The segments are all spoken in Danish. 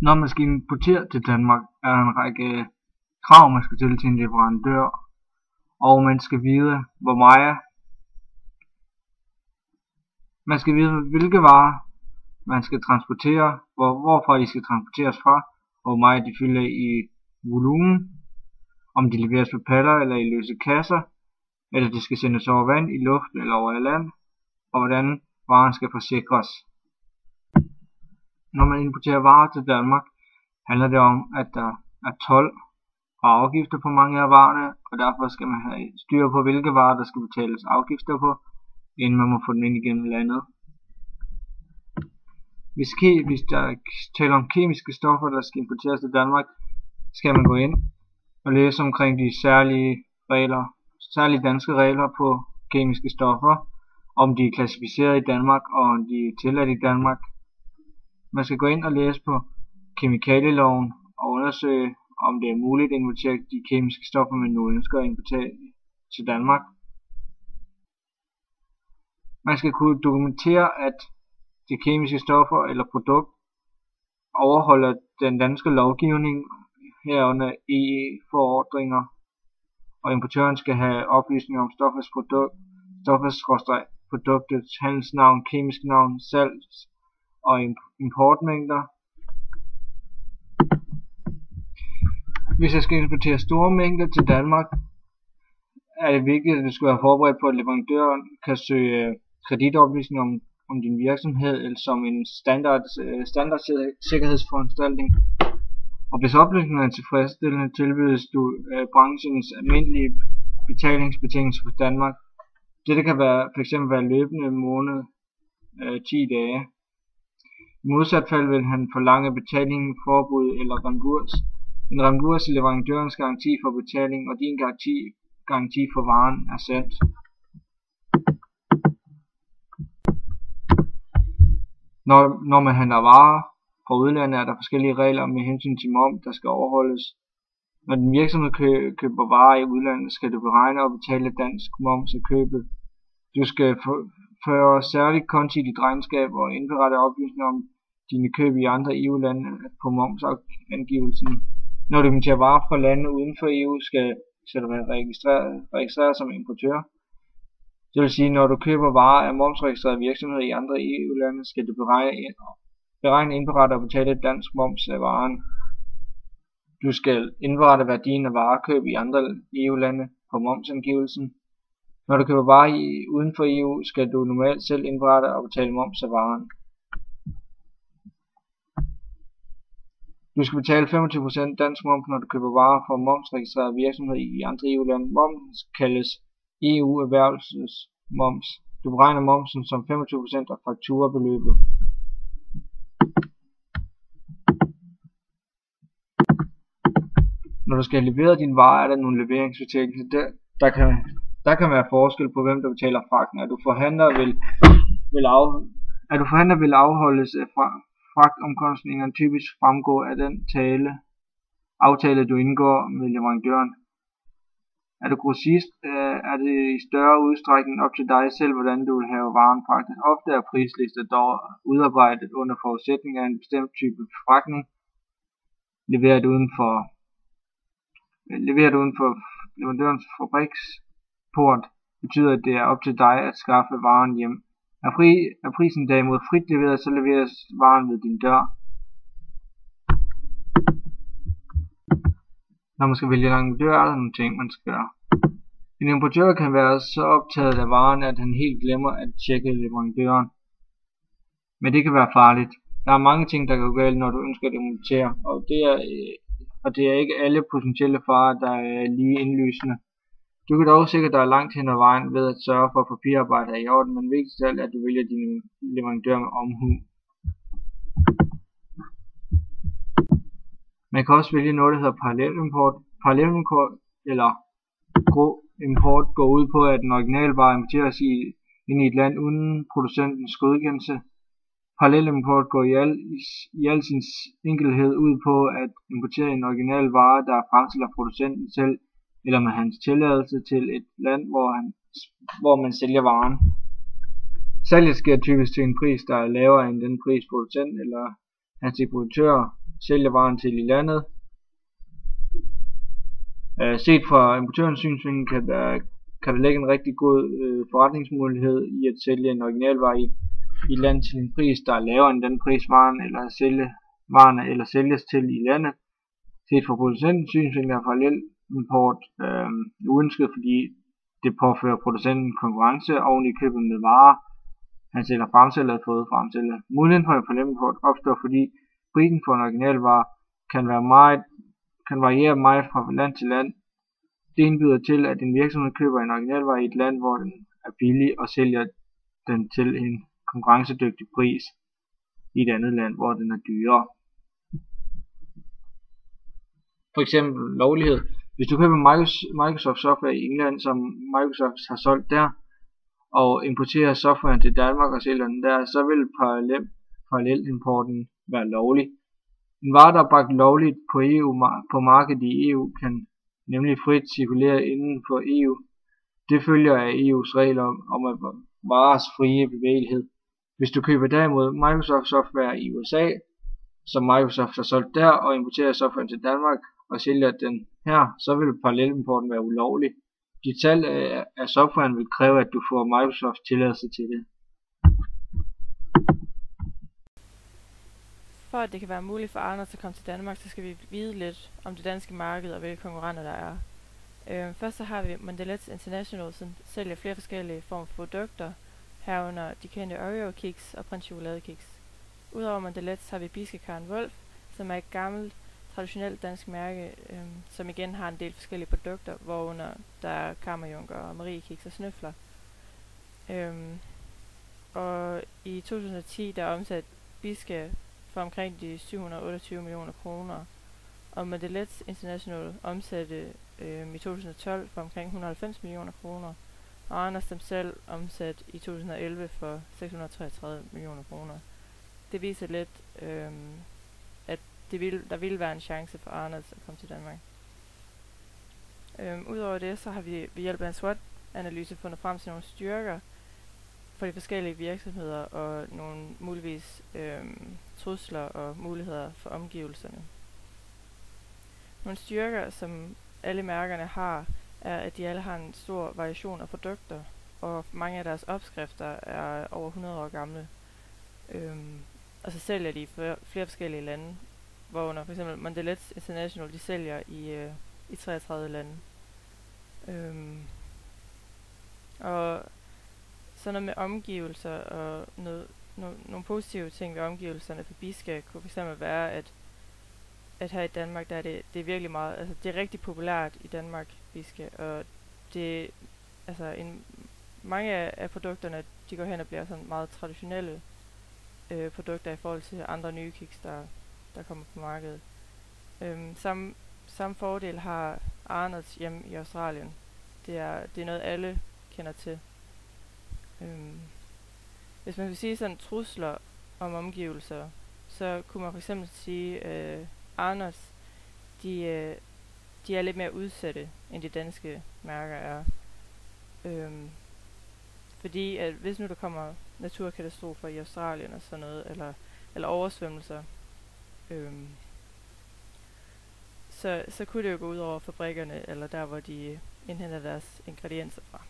Når man skal importere til Danmark, er der en række krav, man skal stille til en leverandør, og man skal vide, man skal vide, hvilke varer man skal transportere, hvorfra de skal transporteres fra, og hvor meget de fylder i volumen, om de leveres på paller eller i løse kasser, eller de skal sendes over vand, i luft eller over land, og hvordan varen skal forsikres. Når man importerer varer til Danmark, handler det om, at der er told og afgifter på mange af varerne, og derfor skal man have styr på, hvilke varer der skal betales afgifter på, inden man må få dem ind igennem landet. Hvis der taler om kemiske stoffer, der skal importeres til Danmark, skal man gå ind og læse omkring de særlige danske regler på kemiske stoffer, om de er klassificeret i Danmark, og om de er tilladt i Danmark. Man skal gå ind og læse på kemikalieloven og undersøge, om det er muligt at importere de kemiske stoffer, man nu ønsker at importere til Danmark. Man skal kunne dokumentere, at de kemiske stoffer eller produkt overholder den danske lovgivning, herunder EE-forordringer, og importøren skal have oplysninger om produktets handelsnavn, kemisk navn, salgs- og importmængder. Hvis jeg skal importere store mængder til Danmark, er det vigtigt, at du skal være forberedt på, at leverandøren kan søge kreditoplysninger om din virksomhed eller som en standard sikkerhedsforanstaltning. Og hvis oplysningerne er tilfredsstillende, tilbydes du branchens almindelige betalingsbetingelser for Danmark. Dette kan fx være løbende måned 10 dage. I modsat fald vil han forlange betaling, forbud eller remburs. En remburs er leverandørens garanti for betaling, og din garanti for varen er sendt. Når man handler varer fra udlandet, er der forskellige regler med hensyn til moms, der skal overholdes. Når din virksomhed køber varer i udlandet, skal du beregne og betale dansk moms af købet. Du skal føre særligt konti i dit regnskab og indberette oplysninger om dine køb i andre EU-lande på momsangivelsen. Når du importerer varer fra lande uden for EU, skal du være registreret som importør. Det vil sige, når du køber varer af momsregistrerede virksomheder i andre EU-lande, skal du beregne, indberette og betale dansk moms af varen. Du skal indberette værdien af varekøb i andre EU-lande på momsangivelsen. Når du køber varer uden for EU, skal du normalt selv indberette og betale moms af varen. Du skal betale 25% dansk moms, når du køber varer fra momsregistrerede virksomheder i andre EU-lande. Moms kaldes EU-erhvervelsesmoms. Du beregner momsen som 25% af fakturabeløbet. Når du skal have leveret din vare, er der nogle leveringsbetingelser. Der kan være forskel på, hvem der betaler fragten. Er du forhandler, vil afholdes af fragtomkostningerne typisk fremgå af den aftale, du indgår med leverandøren. Er du grossist, er det i større udstrækning op til dig selv, hvordan du vil have varen fragtet. Ofte er prislister dog udarbejdet under forudsætning af en bestemt type fragtning, leveret uden for leverandørens fabriksport, betyder, at det er op til dig at skaffe varen hjem. Er prisen derimod frit leveret, så leveres varen ved din dør. Når man skal vælge en leverandør, er der nogle ting, man skal gøre. En importør kan være så optaget af varen, at han helt glemmer at tjekke leverandøren. Men det kan være farligt. Der er mange ting, der kan gå galt, når du ønsker at importere, og det er ikke alle potentielle farer, der er lige indlysende. Du kan dog sikkert dig langt hen ad vejen ved at sørge for, at papirarbejdet er i orden, men vigtigst af alt er, at du vælger din leverandør med omhu. Man kan også vælge noget, der hedder parallelimport. Parallelimport eller grå import går ud på, at en originalvare importeres ind i et land uden producentens godkendelse. Parallelimport går i al sin enkelhed ud på at importere en original vare, der er fremstillet af producenten selv, eller med hans tilladelse til et land, hvor man sælger varen. Salget sker typisk til en pris, der er lavere end den pris producenten eller hans distributør sælger varen til i landet. Set fra importørens synsvinkel kan der ligge en rigtig god forretningsmulighed i at sælge en originalvare i et land til en pris, der er lavere end den pris varerne eller sælges til i landet. Set fra producentens synsvinkel er parallelimport uønsket, fordi det påfører producenten konkurrence oven i købet med varer, han selv har fremstillet eller fået fremstillet. Muligheden for en parallelimport opstår, fordi prisen for en originalvare kan variere meget fra land til land. Det indbyder til, at en virksomhed køber en originalvare i et land, hvor den er billig, og sælger den til en konkurrencedygtig pris i et andet land, hvor den er dyrere. For eksempel lovlighed. Hvis du køber Microsoft software i England, som Microsoft har solgt der, og importerer softwaren til Danmark og sælger den der, så vil parallelimporten være lovlig. En vare, der er bragt lovligt på markedet i EU, kan nemlig frit cirkulere inden for EU. Det følger af EU's regler om at varers frie bevægelighed. Hvis du køber derimod Microsoft software i USA, som Microsoft har solgt der, og importerer softwaren til Danmark og sælger den her, så vil parallelimporten være ulovlig. Dit salg af softwaren vil kræve, at du får Microsoft tilladelse til det. For at det kan være muligt for Arnold at komme til Danmark, så skal vi vide lidt om det danske marked og hvilke konkurrenter der er. Først så har vi Mondelez International, som sælger flere forskellige former for produkter, herunder de kendte Oreo kiks og Prince Chokolade kiks. Udover Mondelez har vi Bidske Karen Wolf, som er et gammelt, traditionelt dansk mærke, som igen har en del forskellige produkter, hvorunder der er Kammerjunker og Marie kiks og snøfler. Og i 2010 der omsatte Bidske for omkring de 728 millioner kroner, og Mondelez International omsatte i 2012 for omkring 190 millioner kroner, og Anders dem selv omsat i 2011 for 633 millioner kroner. Det viser lidt, at der ville være en chance for Arnold at komme til Danmark. Udover det, så har vi ved hjælp af en SWOT-analyse fundet frem til nogle styrker for de forskellige virksomheder og nogle muligvis trusler og muligheder for omgivelserne. Nogle styrker, som alle mærkerne har, er, at de alle har en stor variation af produkter, og mange af deres opskrifter er over 100 år gamle. Og så sælger de i flere forskellige lande, hvorunder for eksempel Mondelez International, de sælger i 33 lande. Og sådan noget med omgivelser og nogle positive ting ved omgivelserne for Bidske kunne fx være, at her i Danmark, der er det er virkelig meget, altså det er rigtig populært i Danmark, Bidske, og det, altså mange af produkterne, de går hen og bliver sådan meget traditionelle produkter i forhold til andre nye kiks, der kommer på markedet. Samme fordel har Arnold's hjemme i Australien. Det er noget, alle kender til. Hvis man vil sige sådan trusler om omgivelser, så kunne man for eksempel sige, Arnold's, de er lidt mere udsatte, end de danske mærker er. Fordi at hvis nu der kommer naturkatastrofer i Australien og sådan noget, eller oversvømmelser, så kunne det jo gå ud over fabrikkerne, eller der hvor de indhenter deres ingredienser fra.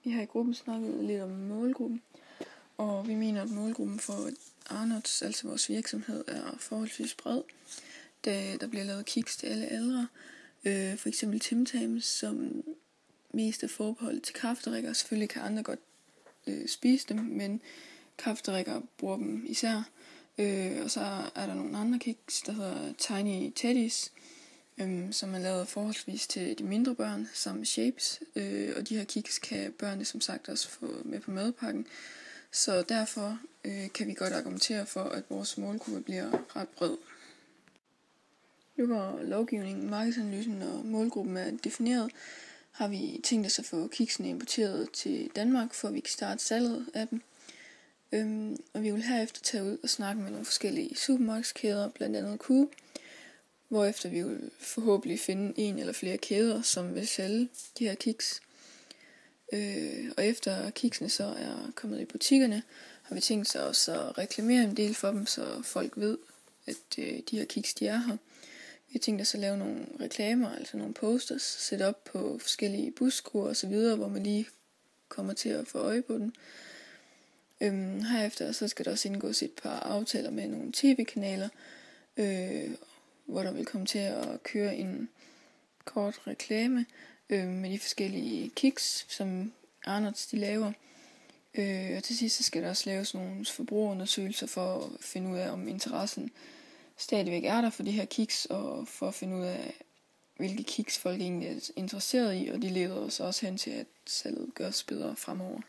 Vi har i gruppen snakket lidt om målgruppen, og vi mener, at målgruppen for Arnold's, altså vores virksomhed, er forholdsvis bred, da der bliver lavet kiks til alle aldre. For eksempel Tim Tams, som mest er forbeholdt til kaffedrikkere. Selvfølgelig kan andre godt spise dem, men kaffedrikkere bruger dem især. Og så er der nogle andre kiks, der hedder Tiny Teddies, som er lavet forholdsvis til de mindre børn, sammen med shapes. Og de her kiks kan børnene som sagt også få med på madpakken. Så derfor kan vi godt argumentere for, at vores målgruppe bliver ret bred. Nu hvor lovgivningen, markedsanalysen og målgruppen er defineret, har vi tænkt os at få kiksene importeret til Danmark, for at vi kan starte salget af dem. Og vi vil herefter tage ud og snakke med nogle forskellige supermarkedskæder, blandt andet Coop, hvorefter vi vil forhåbentlig finde en eller flere kæder, som vil sælge de her kiks. Og efter kiksene så er kommet i butikkerne, har vi tænkt sig også at reklamere en del for dem, så folk ved, at de her kiks, de er her. Vi har tænkt os at lave nogle reklamer, altså nogle posters, sætte op på forskellige busskure og så videre, hvor man lige kommer til at få øje på den. Herefter så skal der også indgås et par aftaler med nogle tv-kanaler, hvor der vil komme til at køre en kort reklame med de forskellige kiks, som Arnott's de laver. Og til sidst så skal der også laves nogle forbrugerundersøgelser for at finde ud af, om interessen stadigvæk er der for de her kiks, og for at finde ud af, hvilke kiks folk egentlig er interesseret i, og de leder os også hen til, at salget gøres bedre fremover.